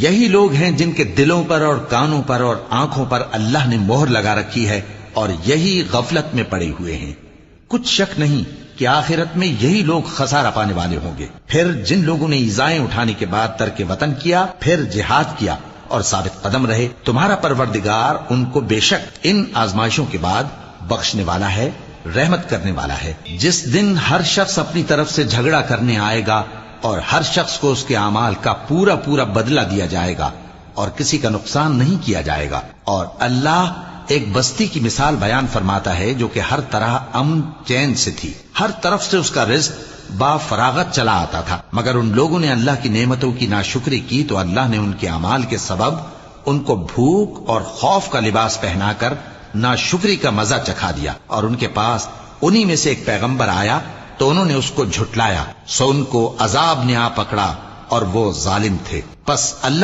یہی لوگ ہیں جن کے دلوں پر اور کانوں پر اور آنکھوں پر اللہ نے مہر لگا رکھی ہے اور یہی غفلت میں پڑے ہوئے ہیں۔ کچھ شک نہیں کہ آخرت میں یہی لوگ خسارہ پانے والے ہوں گے۔ پھر جن لوگوں نے ایذائیں اٹھانے کے بعد ترک وطن کیا، پھر جہاد کیا اور ثابت قدم رہے، تمہارا پروردگار ان کو بے شک ان آزمائشوں کے بعد بخشنے والا ہے، رحمت کرنے والا ہے۔ جس دن ہر شخص اپنی طرف سے جھگڑا کرنے آئے گا اور ہر شخص کو اس کے اعمال کا پورا پورا بدلہ دیا جائے گا اور کسی کا نقصان نہیں کیا جائے گا۔ اور اللہ ایک بستی کی مثال بیان فرماتا ہے جو کہ ہر طرح امن چین سے تھی، ہر طرف سے اس کا رزق با فراغت چلا آتا تھا، مگر ان لوگوں نے اللہ کی نعمتوں کی ناشکری کی تو اللہ نے ان کے اعمال کے سبب ان کو بھوک اور خوف کا لباس پہنا کر ناشکری کا مزہ چکھا دیا۔ اور ان کے پاس انہی میں سے ایک پیغمبر آیا تو انہوں نے اس کو جھٹلایا، سو ان کو عذاب نے آ پکڑا اور وہ ظالم تھے۔ پس اللہ